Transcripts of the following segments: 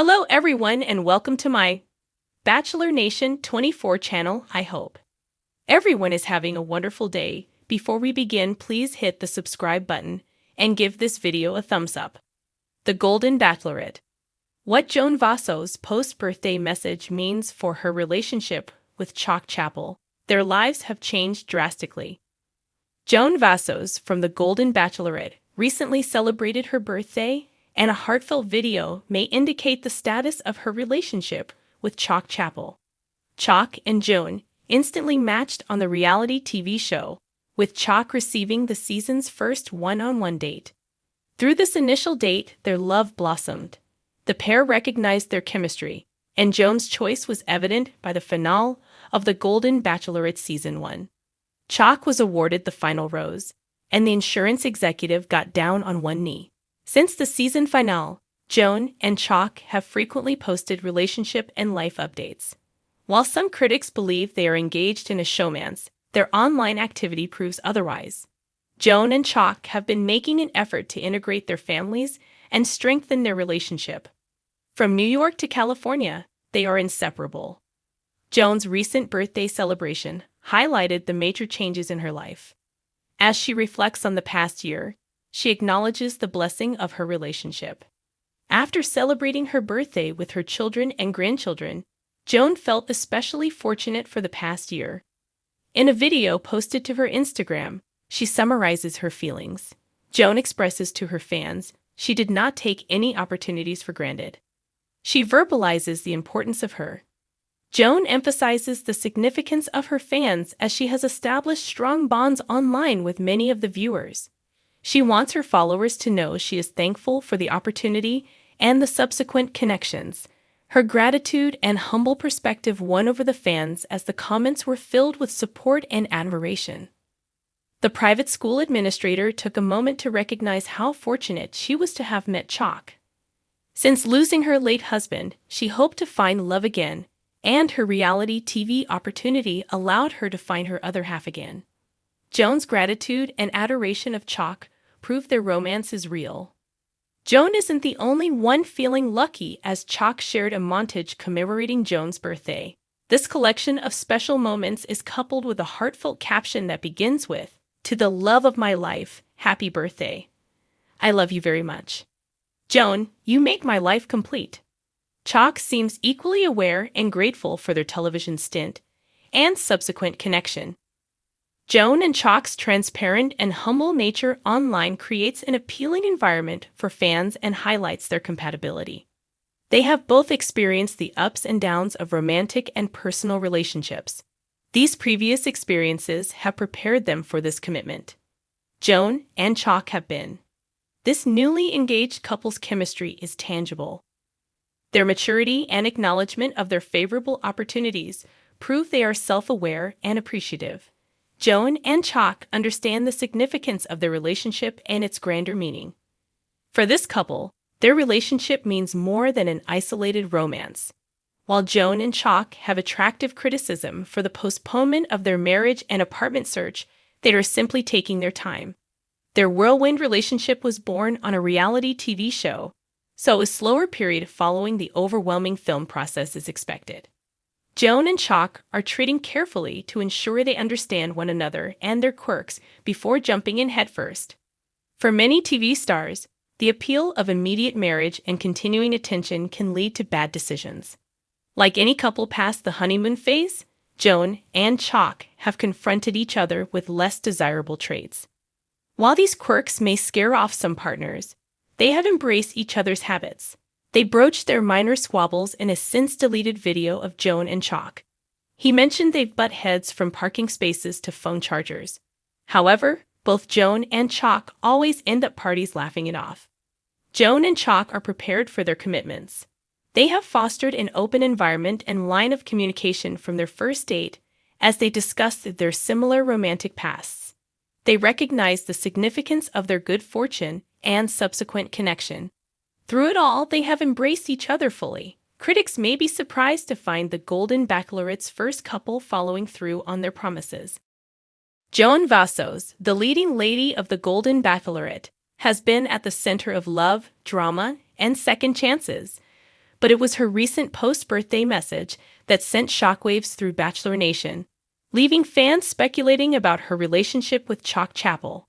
Hello everyone and welcome to my Bachelor Nation 24 channel. I hope everyone is having a wonderful day. Before we begin, please hit the subscribe button and give this video a thumbs up. The Golden Bachelorette. What Joan Vassos' post-birthday message means for her relationship with Chock Chapple. Their lives have changed drastically. Joan Vassos from the Golden Bachelorette recently celebrated her birthday, and a heartfelt video may indicate the status of her relationship with Chock Chapple. Chock and Joan instantly matched on the reality TV show, with Chock receiving the season's first one-on-one date. Through this initial date, their love blossomed. The pair recognized their chemistry, and Joan's choice was evident by the finale of the Golden Bachelorette Season 1. Chock was awarded the final rose, and the insurance executive got down on one knee. Since the season finale, Joan and Chock have frequently posted relationship and life updates. While some critics believe they are engaged in a showmance, their online activity proves otherwise. Joan and Chock have been making an effort to integrate their families and strengthen their relationship. From New York to California, they are inseparable. Joan's recent birthday celebration highlighted the major changes in her life. As she reflects on the past year, she acknowledges the blessing of her relationship. After celebrating her birthday with her children and grandchildren, Joan felt especially fortunate for the past year. In a video posted to her Instagram, she summarizes her feelings. Joan expresses to her fans she did not take any opportunities for granted. She verbalizes the importance of her. Joan emphasizes the significance of her fans as she has established strong bonds online with many of the viewers. She wants her followers to know she is thankful for the opportunity and the subsequent connections. Her gratitude and humble perspective won over the fans as the comments were filled with support and admiration. The private school administrator took a moment to recognize how fortunate she was to have met Chock. Since losing her late husband, she hoped to find love again, and her reality TV opportunity allowed her to find her other half again. Joan's gratitude and adoration of Chock prove their romance is real. Joan isn't the only one feeling lucky, as Chock shared a montage commemorating Joan's birthday. This collection of special moments is coupled with a heartfelt caption that begins with, "To the love of my life, happy birthday. I love you very much. Joan, you make my life complete." Chock seems equally aware and grateful for their television stint and subsequent connection. Joan and Chock's transparent and humble nature online creates an appealing environment for fans and highlights their compatibility. They have both experienced the ups and downs of romantic and personal relationships. These previous experiences have prepared them for this commitment. Joan and Chock have been. This newly engaged couple's chemistry is tangible. Their maturity and acknowledgement of their favorable opportunities prove they are self-aware and appreciative. Joan and Chock understand the significance of their relationship and its grander meaning. For this couple, their relationship means more than an isolated romance. While Joan and Chock have attractive criticism for the postponement of their marriage and apartment search, they are simply taking their time. Their whirlwind relationship was born on a reality TV show, so a slower period following the overwhelming film process is expected. Joan and Chock are treating carefully to ensure they understand one another and their quirks before jumping in headfirst. For many TV stars, the appeal of immediate marriage and continuing attention can lead to bad decisions. Like any couple past the honeymoon phase, Joan and Chock have confronted each other with less desirable traits. While these quirks may scare off some partners, they have embraced each other's habits. They broached their minor squabbles in a since-deleted video of Joan and Chock. He mentioned they've butt heads from parking spaces to phone chargers. However, both Joan and Chock always end up parties laughing it off. Joan and Chock are prepared for their commitments. They have fostered an open environment and line of communication from their first date as they discussed their similar romantic pasts. They recognize the significance of their good fortune and subsequent connection. Through it all, they have embraced each other fully. Critics may be surprised to find the Golden Bachelorette's first couple following through on their promises. Joan Vassos, the leading lady of the Golden Bachelorette, has been at the center of love, drama, and second chances. But it was her recent post-birthday message that sent shockwaves through Bachelor Nation, leaving fans speculating about her relationship with Chock Chapple.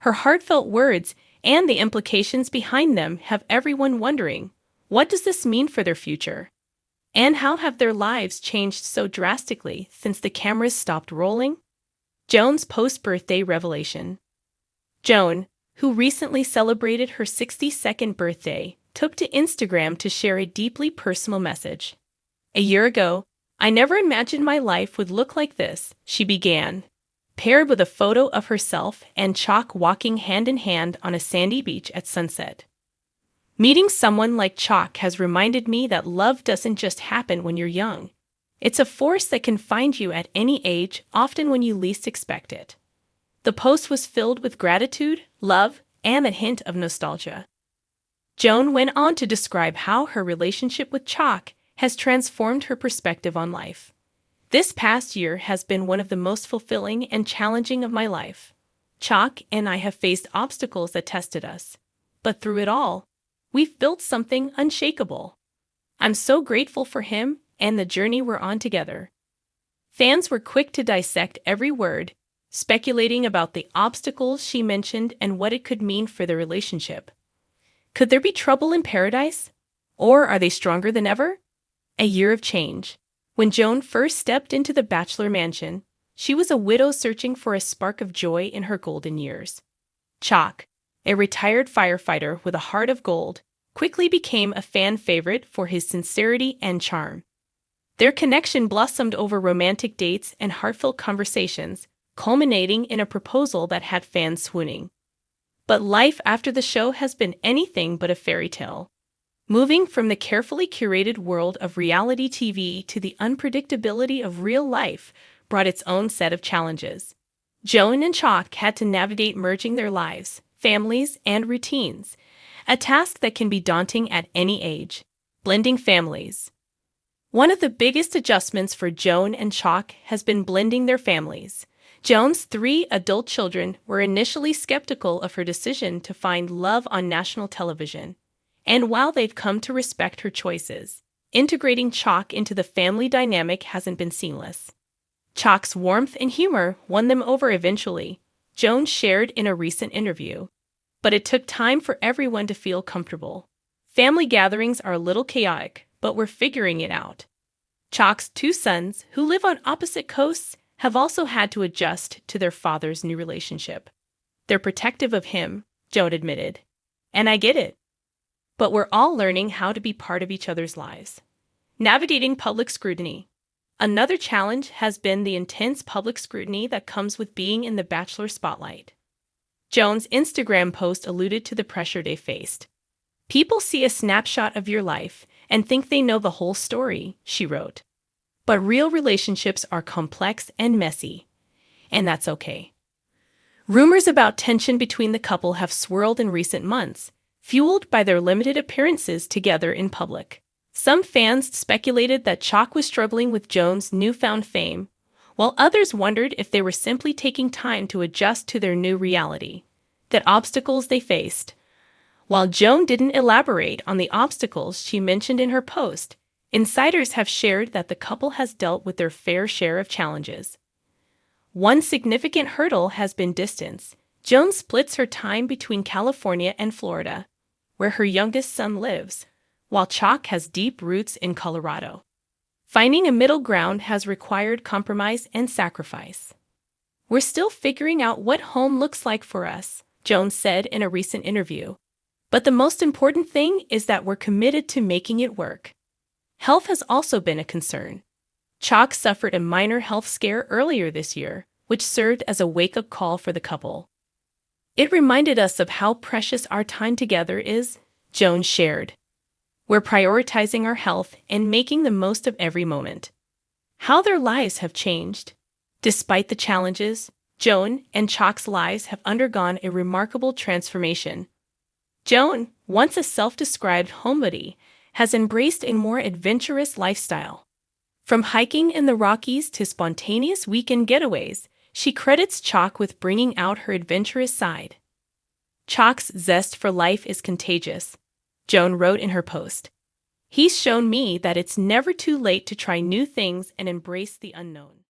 Her heartfelt words and the implications behind them have everyone wondering, what does this mean for their future? And how have their lives changed so drastically since the cameras stopped rolling? Joan's post-birthday revelation. Joan, who recently celebrated her 62nd birthday, took to Instagram to share a deeply personal message. "A year ago, I never imagined my life would look like this," she began, paired with a photo of herself and Chock walking hand in hand on a sandy beach at sunset. "Meeting someone like Chock has reminded me that love doesn't just happen when you're young. It's a force that can find you at any age, often when you least expect it." The post was filled with gratitude, love, and a hint of nostalgia. Joan went on to describe how her relationship with Chock has transformed her perspective on life. "This past year has been one of the most fulfilling and challenging of my life. Chock and I have faced obstacles that tested us. But through it all, we've built something unshakable. I'm so grateful for him and the journey we're on together." Fans were quick to dissect every word, speculating about the obstacles she mentioned and what it could mean for their relationship. Could there be trouble in paradise? Or are they stronger than ever? A year of change. When Joan first stepped into the Bachelor mansion, she was a widow searching for a spark of joy in her golden years. Chock, a retired firefighter with a heart of gold, quickly became a fan favorite for his sincerity and charm. Their connection blossomed over romantic dates and heartfelt conversations, culminating in a proposal that had fans swooning. But life after the show has been anything but a fairy tale. Moving from the carefully curated world of reality TV to the unpredictability of real life brought its own set of challenges. Joan and Chock had to navigate merging their lives, families, and routines, a task that can be daunting at any age. Blending families. One of the biggest adjustments for Joan and Chock has been blending their families. Joan's 3 adult children were initially skeptical of her decision to find love on national television, and while they've come to respect her choices, integrating Chock into the family dynamic hasn't been seamless. Chock's warmth and humor won them over eventually, Joan shared in a recent interview. But it took time for everyone to feel comfortable. "Family gatherings are a little chaotic, but we're figuring it out." Chock's 2 sons, who live on opposite coasts, have also had to adjust to their father's new relationship. "They're protective of him," Joan admitted. "And I get it. But we're all learning how to be part of each other's lives." Navigating public scrutiny. Another challenge has been the intense public scrutiny that comes with being in the Bachelor spotlight. Joan's Instagram post alluded to the pressure they faced. "People see a snapshot of your life and think they know the whole story," she wrote. "But real relationships are complex and messy, and that's okay." Rumors about tension between the couple have swirled in recent months, fueled by their limited appearances together in public. Some fans speculated that Chock was struggling with Joan's newfound fame, while others wondered if they were simply taking time to adjust to their new reality. The obstacles they faced. While Joan didn't elaborate on the obstacles she mentioned in her post, insiders have shared that the couple has dealt with their fair share of challenges. One significant hurdle has been distance. Joan splits her time between California and Florida, where her youngest son lives, while Chock has deep roots in Colorado. Finding a middle ground has required compromise and sacrifice. "We're still figuring out what home looks like for us," Joan said in a recent interview. "But the most important thing is that we're committed to making it work." Health has also been a concern. Chock suffered a minor health scare earlier this year, which served as a wake-up call for the couple. "It reminded us of how precious our time together is," Joan shared. "We're prioritizing our health and making the most of every moment." How their lives have changed. Despite the challenges, Joan and Chock's lives have undergone a remarkable transformation. Joan, once a self-described homebody, has embraced a more adventurous lifestyle. From hiking in the Rockies to spontaneous weekend getaways, she credits Chock with bringing out her adventurous side. "Chock's zest for life is contagious," Joan wrote in her post. He's shown me that it's never too late to try new things and embrace the unknown.